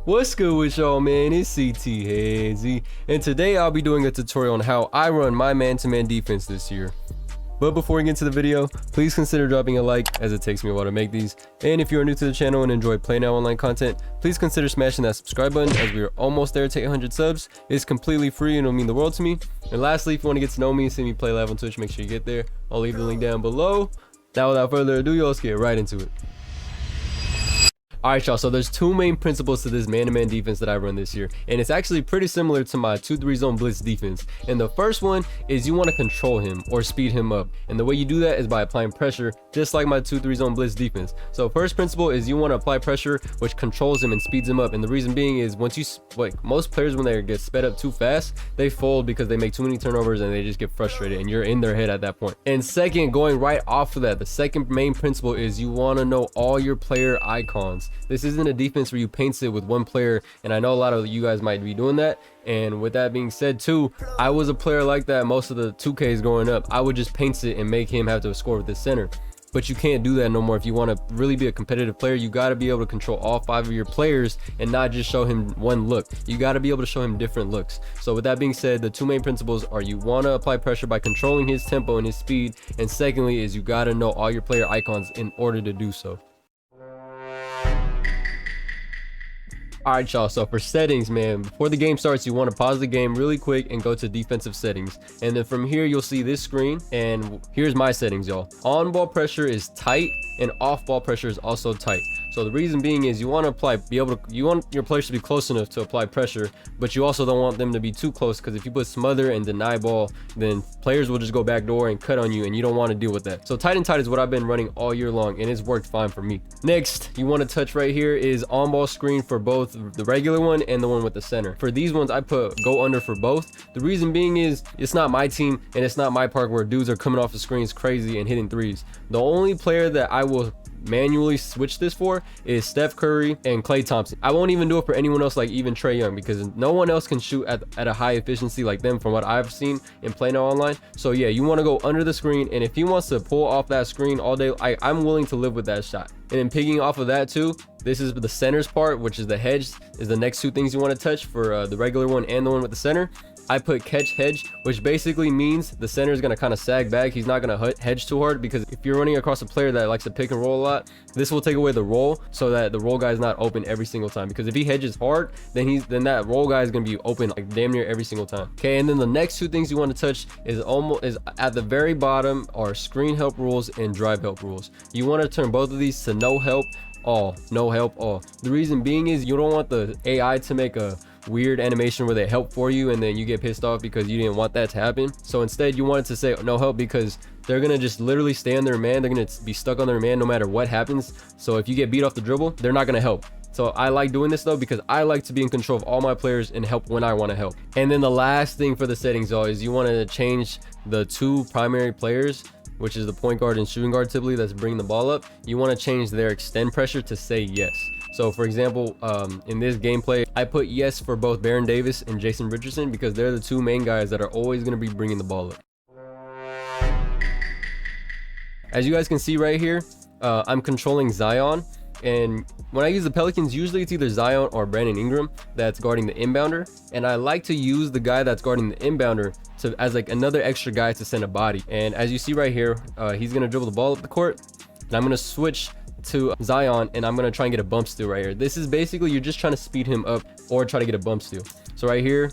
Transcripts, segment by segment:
What's good with y'all, man? It's CT Hazy, and today I'll be doing a tutorial on how I run my man-to-man defense this year. But before we get into the video, please consider dropping a like, as it takes me a while to make these. And if you are new to the channel and enjoy PlayNow Online content, please consider smashing that subscribe button, as we are almost there to 800 subs. It's completely free and it'll mean the world to me. And lastly, if you want to get to know me and see me play live on Twitch, make sure you get there. I'll leave the link down below. Now without further ado, y'all, let's get right into it. Alright y'all, so there's two main principles to this man-to-man defense that I run this year, and it's actually pretty similar to my 2-3 zone blitz defense. And the first one is you want to control him or speed him up, and the way you do that is by applying pressure, just like my 2-3 zone blitz defense. So first principle is you want to apply pressure, which controls him and speeds him up. And the reason being is once you, like most players, when they get sped up too fast, they fold because they make too many turnovers and they just get frustrated, and you're in their head at that point. And second, going right off of that, the second main principle is you want to know all your player icons. This isn't a defense where you paint it with one player, and I know a lot of you guys might be doing that. And with that being said too, I was a player like that most of the 2Ks growing up. I would just paint it and make him have to score with the center. But you can't do that no more. If you want to really be a competitive player, you got to be able to control all 5 of your players and not just show him one look. You got to be able to show him different looks. So with that being said, the two main principles are you want to apply pressure by controlling his tempo and his speed, and secondly is you got to know all your player icons in order to do so. Alright y'all, so for settings, man, before the game starts, you want to pause the game really quick and go to defensive settings. And then from here, you'll see this screen, and here's my settings, y'all. On ball pressure is tight, and off ball pressure is also tight. So the reason being is you want to you want your players to be close enough to apply pressure, but you also don't want them to be too close, because if you put smother and deny ball, then players will just go back door and cut on you, and you don't want to deal with that. So tight and tight is what I've been running all year long, and it's worked fine for me. Next, you want to touch right here is on ball screen for both the regular one and the one with the center. For these ones, I put go under for both. The reason being is it's not my team and it's not my park where dudes are coming off the screens crazy and hitting threes. The only player that I will manually switch this for is Steph Curry and Klay Thompson. I won't even do it for anyone else, like even Trae Young, because no one else can shoot at a high efficiency like them from what I've seen in PlayNow Online. So yeah, you want to go under the screen, and if he wants to pull off that screen all day, I'm willing to live with that shot. And then picking off of that too, this is the center's part, which is the hedge, is the next two things you want to touch for the regular one and the one with the center. I put catch hedge, which basically means the center is going to kind of sag back. He's not going to hedge too hard, because if you're running across a player that likes to pick and roll a lot, this will take away the roll, so that the roll guy is not open every single time. Because if he hedges hard, then that roll guy is going to be open like damn near every single time. Okay, and then the next two things you want to touch is at the very bottom are screen help rules and drive help rules. You want to turn both of these to no help all, no help all. The reason being is you don't want the AI to make a weird animation where they help for you and then you get pissed off because you didn't want that to happen. So instead you want it to say no help, because they're gonna just literally stay on their man. They're gonna be stuck on their man no matter what happens. So if you get beat off the dribble, they're not gonna help. So I like doing this though, because I like to be in control of all my players and help when I want to help. And then the last thing for the settings though is you want to change the two primary players, which is the point guard and shooting guard typically that's bringing the ball up. You want to change their extend pressure to say yes. So for example, in this gameplay, I put yes for both Baron Davis and Jason Richardson, because they're the two main guys that are always going to be bringing the ball up. As you guys can see right here, I'm controlling Zion. And when I use the Pelicans, usually it's either Zion or Brandon Ingram that's guarding the inbounder. And I like to use the guy that's guarding the inbounder as like another extra guy to send a body. And as you see right here, he's going to dribble the ball up the court, and I'm going to switch to Zion, and I'm going to try and get a bump steal right here. This is basically you're just trying to speed him up or try to get a bump steal. So right here,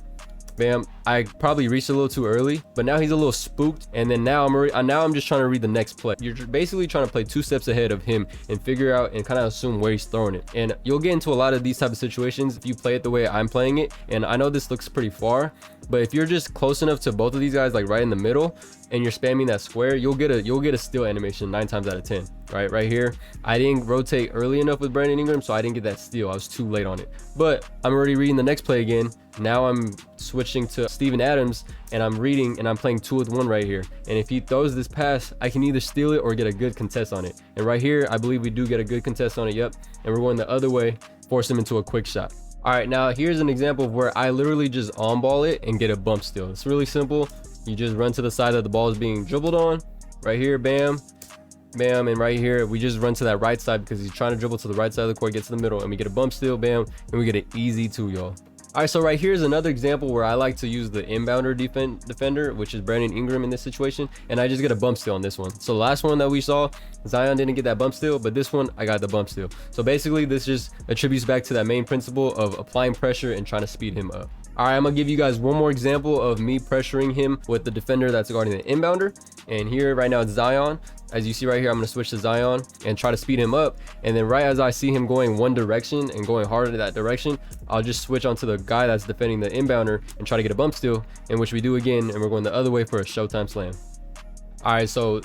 bam, I probably reached a little too early, but now he's a little spooked, and then now I'm just trying to read the next play. You're basically trying to play 2 steps ahead of him and figure out and kind of assume where he's throwing it. And you'll get into a lot of these type of situations if you play it the way I'm playing it. And I know this looks pretty far, but if you're just close enough to both of these guys, like right in the middle, and you're spamming that square, you'll get a steal animation 9 times out of 10. Right here, I didn't rotate early enough with Brandon Ingram, so I didn't get that steal. I was too late on it. But I'm already reading the next play again. Now I'm switching to Steven Adams, and I'm reading, and I'm playing 2 with 1 right here. And if he throws this pass, I can either steal it or get a good contest on it. And right here, I believe we do get a good contest on it. Yep. And we're going the other way, force him into a quick shot. All right, now here's an example of where I literally just on ball it and get a bump steal. It's really simple. You just run to the side that the ball is being dribbled on. Right here, bam. bam, and right here we just run to that right side because he's trying to dribble to the right side of the court, get to the middle, and we get a bump steal, bam, and we get an easy 2, y'all. All right, so right here's another example where I like to use the inbounder defender, which is Brandon Ingram in this situation, and I just get a bump steal on this one. So the last one that we saw, Zion didn't get that bump steal, but this one I got the bump steal. So basically this just attributes back to that main principle of applying pressure and trying to speed him up. All right, I'm gonna give you guys one more example of me pressuring him with the defender that's guarding the inbounder. And here right now it's Zion. As you see right here, I'm gonna switch to Zion and try to speed him up. And then right as I see him going one direction and going hard in that direction, I'll just switch onto the guy that's defending the inbounder and try to get a bump steal, in which we do again, and we're going the other way for a Showtime slam. All right, so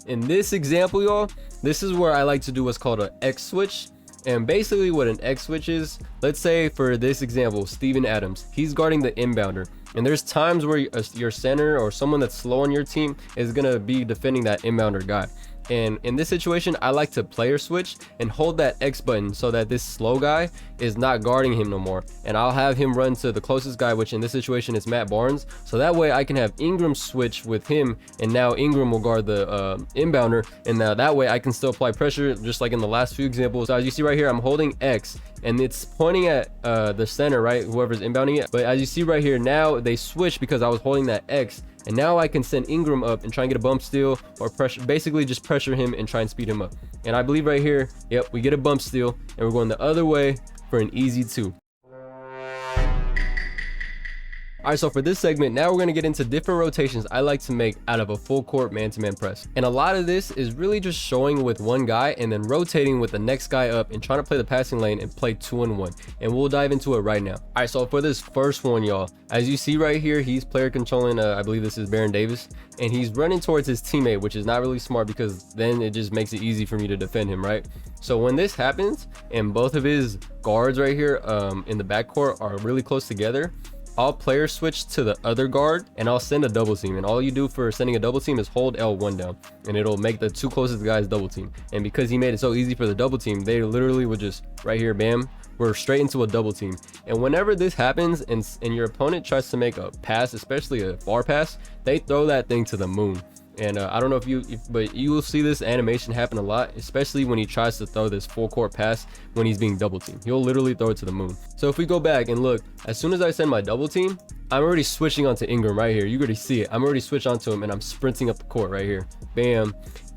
in this example, y'all, this is where I like to do what's called an X switch. And basically what an X switch is, let's say for this example, Steven Adams, he's guarding the inbounder. And there's times where your center or someone that's slow on your team is going to be defending that inbounder guy. And in this situation, I like to player switch and hold that X button so that this slow guy is not guarding him no more. And I'll have him run to the closest guy, which in this situation is Matt Barnes. So that way I can have Ingram switch with him, and now Ingram will guard the inbounder. And now that way I can still apply pressure just like in the last few examples. So as you see right here, I'm holding X and it's pointing at the center, right? Whoever's inbounding it. But as you see right here, now they switch because I was holding that X. And now I can send Ingram up and try and get a bump steal or pressure, basically just pressure him and try and speed him up. And I believe right here, yep, we get a bump steal and we're going the other way for an easy 2. All right, so for this segment, now we're going to get into different rotations I like to make out of a full court man-to-man press. And a lot of this is really just showing with one guy and then rotating with the next guy up and trying to play the passing lane and play 2-on-1. And we'll dive into it right now. All right, so for this first one, y'all, as you see right here, he's player controlling, I believe this is Baron Davis, and he's running towards his teammate, which is not really smart because then it just makes it easy for me to defend him, right? So when this happens and both of his guards right here in the backcourt are really close together, I'll player switch to the other guard and I'll send a double team. And all you do for sending a double team is hold L1 down and it'll make the 2 closest guys double team. And because he made it so easy for the double team, they literally would just right here, bam, we're straight into a double team. And whenever this happens and your opponent tries to make a pass, especially a bar pass, they throw that thing to the moon. And I don't know but you will see this animation happen a lot, especially when he tries to throw this full court pass when he's being double teamed. He'll literally throw it to the moon. So if we go back and look, as soon as I send my double team, I'm already switching onto Ingram right here. You already see it. I'm already switched onto him and I'm sprinting up the court right here. Bam.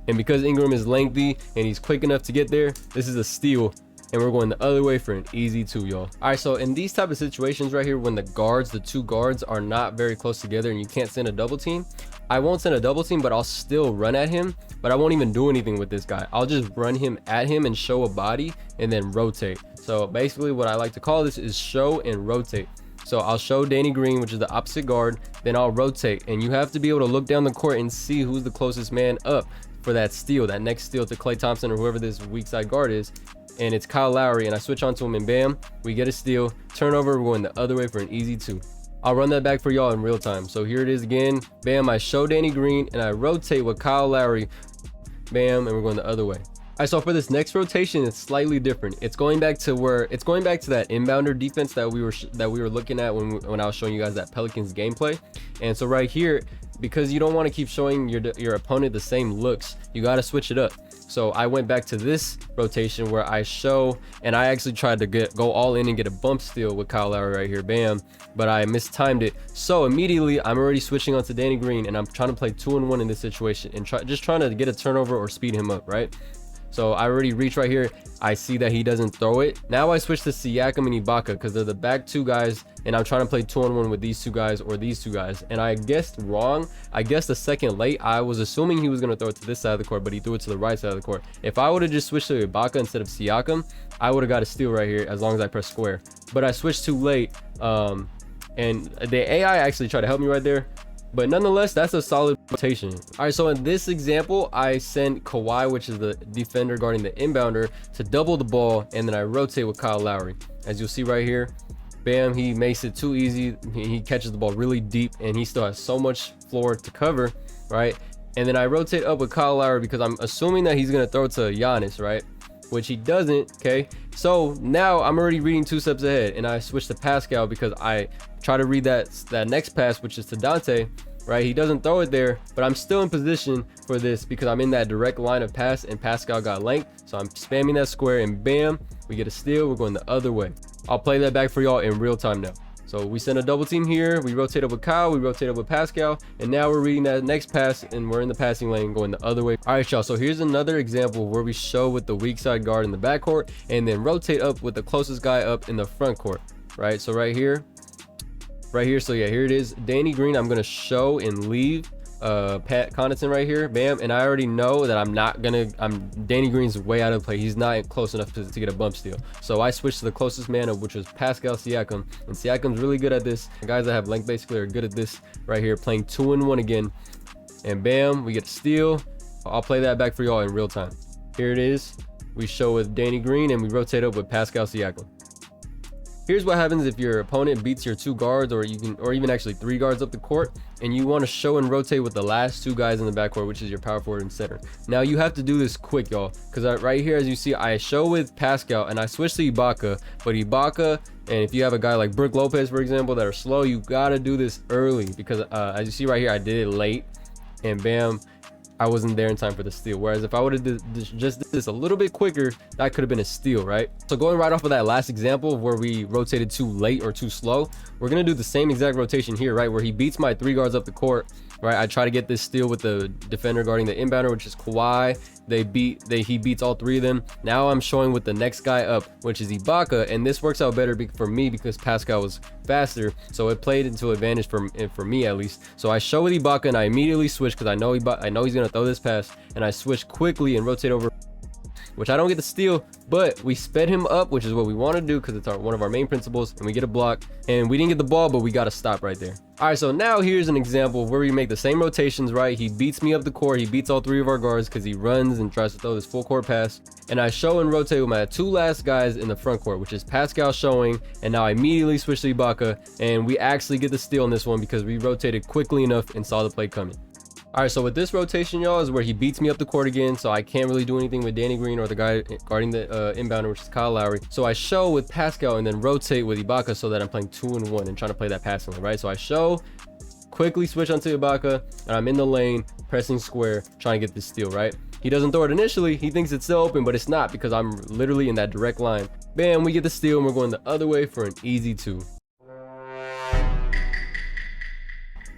And because Ingram is lengthy and he's quick enough to get there, this is a steal. And we're going the other way for an easy 2, y'all. All right, so in these type of situations right here, when the 2 guards are not very close together and you can't send a double team, I won't send a double team, but I'll still run at him, but I won't even do anything with this guy. I'll just run him at him and show a body and then rotate. So basically what I like to call this is show and rotate. So I'll show Danny Green, which is the opposite guard, then I'll rotate. And you have to be able to look down the court and see who's the closest man up for that steal, that next steal to Klay Thompson or whoever this weak side guard is. And it's Kyle Lowry, and I switch onto him and bam, we get a steal. Turnover, we're going the other way for an easy 2. I'll run that back for y'all in real time. So here it is again. Bam, I show Danny Green and I rotate with Kyle Lowry. Bam, and we're going the other way. All right, so for this next rotation, it's slightly different. It's going back to that inbounder defense that we were looking at when I was showing you guys that Pelicans gameplay. And so right here, because you don't want to keep showing your opponent the same looks, you got to switch it up. So I went back to this rotation where I show, and I actually tried to go all in and get a bump steal with Kyle Lowry right here, bam, but I mistimed it. So immediately I'm already switching onto Danny Green and I'm trying to play 2-on-1 in this situation and just trying to get a turnover or speed him up, right? So I already reach right here. I see that he doesn't throw it. Now I switch to Siakam and Ibaka because they're the back 2 guys and I'm trying to play 2-on-1 with these 2 guys or these 2 guys. And I guessed wrong. I guessed a second late. I was assuming he was going to throw it to this side of the court, but he threw it to the right side of the court. If I would have just switched to Ibaka instead of Siakam, I would have got a steal right here as long as I press square. But I switched too late. And the AI actually tried to help me right there. But nonetheless, that's a solid rotation. All right, so in this example, I send Kawhi, which is the defender guarding the inbounder, to double the ball, and then I rotate with Kyle Lowry. As you'll see right here, bam, he makes it too easy. He catches the ball really deep, and he still has so much floor to cover, right? And then I rotate up with Kyle Lowry because I'm assuming that he's going to throw it to Giannis, right? Which he doesn't, okay? So now I'm already reading 2 steps ahead, and I switch to Pascal because I try to read that next pass, which is to Dante, right? He doesn't throw it there, but I'm still in position for this because I'm in that direct line of pass and Pascal got length. So I'm spamming that square and bam, we get a steal. We're going the other way. I'll play that back for y'all in real time now. So we send a double team here. We rotate up with Kyle. We rotate up with Pascal. And now we're reading that next pass and we're in the passing lane going the other way. All right, y'all. So here's another example where we show with the weak side guard in the backcourt and then rotate up with the closest guy up in the front court, right? So right here. So yeah, here it is. Danny Green, I'm going to show and leave Pat Connaughton right here, bam, and I already know that Danny Green's way out of play. He's not close enough to get a bump steal, so I switched to the closest man up, which was Pascal Siakam, and Siakam's really good at this. The guys that have length basically are good at this right here, playing 2-1 again, and bam, we get a steal. I'll play that back for y'all in real time. Here it is. We show with Danny Green and we rotate up with Pascal Siakam. Here's what happens if your opponent beats your 2 guards or even actually 3 guards up the court, and you want to show and rotate with the last 2 guys in the backcourt, which is your power forward and center. Now you have to do this quick, y'all, because right here, as you see, I show with Pascal and I switch to Ibaka, but Ibaka, and if you have a guy like Brook Lopez, for example, that are slow, you got to do this early because as you see right here, I did it late and bam, I wasn't there in time for the steal. Whereas if I would have just did this a little bit quicker, that could have been a steal, right? So going right off of that last example of where we rotated too late or too slow, we're going to do the same exact rotation here, right? Where he beats my 3 guards up the court, right? I try to get this steal with the defender guarding the inbounder, which is Kawhi. He beats all 3 of them. Now I'm showing with the next guy up, which is Ibaka, and this works out better for me because Pascal was faster, so it played into advantage for me at least. So I show with Ibaka and I immediately switch because I know he's gonna throw this pass, and I switch quickly and rotate over, which I don't get the steal, but we sped him up, which is what we want to do because it's one of our main principles, and we get a block, and we didn't get the ball, but we got to stop right there. All right, so now here's an example where we make the same rotations, right? He beats me up the court. He beats all 3 of our guards because he runs and tries to throw this full court pass, and I show and rotate with my 2 last guys in the front court, which is Pascal showing, and now I immediately switch to Ibaka, and we actually get the steal in this one because we rotated quickly enough and saw the play coming. All right, so with this rotation, y'all, is where he beats me up the court again, so I can't really do anything with Danny Green or the guy guarding the inbounder, which is Kyle Lowry. So I show with Pascal and then rotate with Ibaka so that I'm playing 2-1 and trying to play that passing lane, right? So I show, quickly switch onto Ibaka, and I'm in the lane, pressing square, trying to get this steal, right? He doesn't throw it initially. He thinks it's still open, but it's not because I'm literally in that direct line. Bam, we get the steal, and we're going the other way for an easy 2.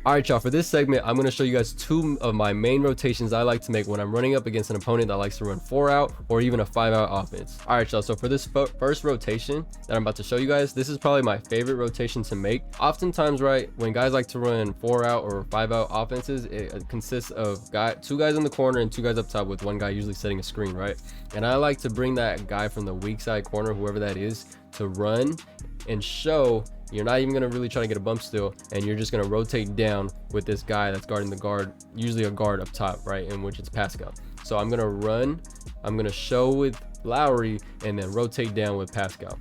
All right, y'all, for this segment, I'm going to show you guys 2 of my main rotations I like to make when I'm running up against an opponent that likes to run 4-out or even a 5-out offense. All right, y'all, so for this first rotation that I'm about to show you guys, this is probably my favorite rotation to make. Oftentimes, right, when guys like to run 4-out or 5-out offenses, it consists of 2 guys in the corner and 2 guys up top with 1 guy usually setting a screen, right? And I like to bring that guy from the weak side corner, whoever that is, to run and show. You're not even going to really try to get a bump steal, and you're just going to rotate down with this guy that's guarding the guard, usually a guard up top, right, in which it's Pascal. So I'm going to run, I'm going to show with Lowry, and then rotate down with Pascal.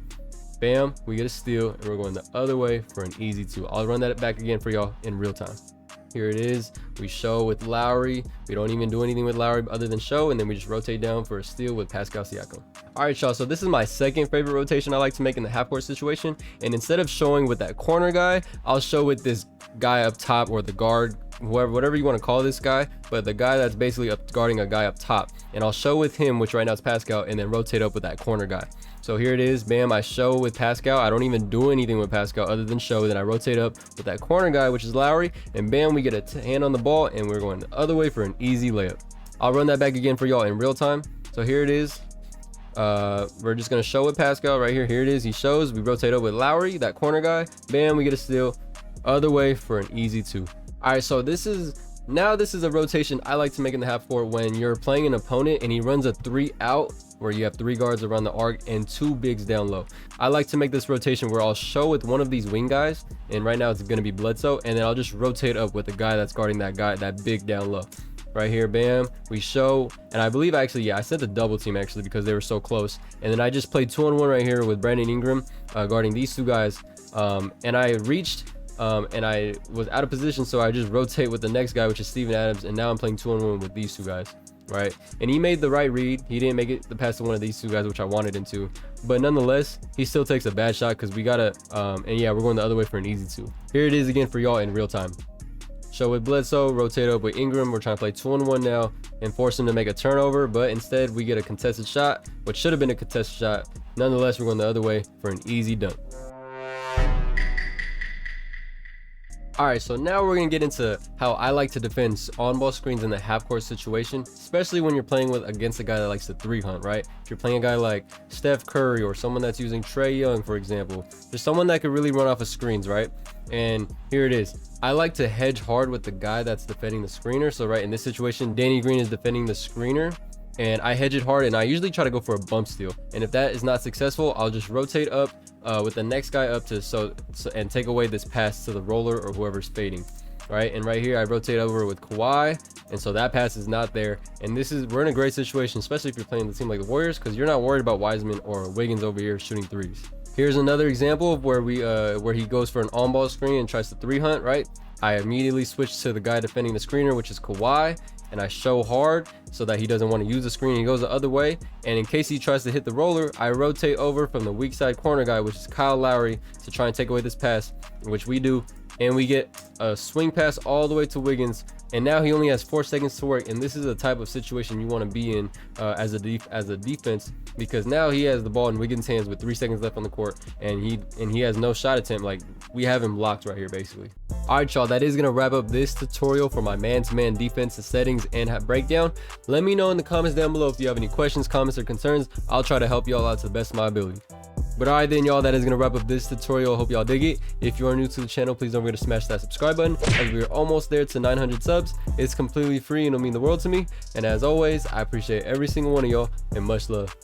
Bam, we get a steal, and we're going the other way for an easy 2. I'll run that back again for y'all in real time. Here it is. We show with Lowry. We don't even do anything with Lowry other than show, and then we just rotate down for a steal with Pascal Siakam. All right, y'all, so this is my second favorite rotation I like to make in the half-court situation, and instead of showing with that corner guy, I'll show with this guy up top, or the guard, whatever you want to call this guy, but the guy that's basically guarding a guy up top, and I'll show with him, which right now is Pascal, and then rotate up with that corner guy. So here it is, bam, I show with Pascal. I don't even do anything with Pascal other than show. Then I rotate up with that corner guy, which is Lowry, and bam, we get a hand on the ball, and we're going the other way for an easy layup. I'll run that back again for y'all in real time. So here it is. We're just gonna show with Pascal right here. Here it is. He shows. We rotate up with Lowry, that corner guy. Bam, we get a steal. Other way for an easy 2. All right, so this is a rotation I like to make in the half court when you're playing an opponent and he runs a 3-out, where you have 3 guards around the arc and 2 bigs down low. I like to make this rotation where I'll show with one of these wing guys, and right now it's going to be Bledsoe, and then I'll just rotate up with the guy that's guarding that big down low. Right here, bam, we show, and I believe actually, I sent the double team actually because they were so close, and then I just played 2-on-1 right here with Brandon Ingram guarding these 2 guys, and I reached, and I was out of position, so I just rotate with the next guy, which is Steven Adams, and now I'm playing 2-on-1 with these 2 guys. Right, and he made the right read. He didn't make it the pass to one of these 2 guys, which I wanted him to, but nonetheless he still takes a bad shot because we gotta and yeah, we're going the other way for an easy 2. Here it is again for y'all in real time. show with Bledsoe, rotate up with Ingram. We're trying to play 2-on-1 now and force him to make a turnover, but instead we get a contested shot, which should have been a contested shot. Nonetheless, we're going the other way for an easy dunk. All right, so now we're gonna get into how I like to defend on-ball screens in the half-court situation, especially when you're playing against a guy that likes to 3-hunt, right? If you're playing a guy like Steph Curry or someone that's using Trae Young, for example, there's someone that could really run off of screens, right? And here it is. I like to hedge hard with the guy that's defending the screener. So right in this situation, Danny Green is defending the screener, and I hedge it hard, and I usually try to go for a bump steal. And if that is not successful, I'll just rotate up with the next guy up to and take away this pass to the roller or whoever's fading, right? And right here I rotate over with Kawhi, and so that pass is not there. And we're in a great situation, especially if you're playing the team like the Warriors, because you're not worried about Wiseman or Wiggins over here shooting threes. Here's another example of where he goes for an on-ball screen and tries to 3-hunt, right? I immediately switch to the guy defending the screener, which is Kawhi, and I show hard so that he doesn't want to use the screen. He goes the other way, and in case he tries to hit the roller, I rotate over from the weak side corner guy, which is Kyle Lowry, to try and take away this pass, which we do, and we get a swing pass all the way to Wiggins. And now he only has 4 seconds to work, and this is the type of situation you want to be in as a defense, because now he has the ball in Wiggins' hands with 3 seconds left on the court, and he has no shot attempt. Like, we have him blocked right here, basically. All right, y'all, that is gonna wrap up this tutorial for my man-to-man defensive settings and breakdown. Let me know in the comments down below if you have any questions, comments, or concerns. I'll try to help y'all out to the best of my ability. But all right then, y'all, that is gonna wrap up this tutorial. Hope y'all dig it. If you are new to the channel, please don't forget to smash that subscribe button, as we are almost there to 900 subs. It's completely free and it'll mean the world to me. And as always, I appreciate every single one of y'all, and much love.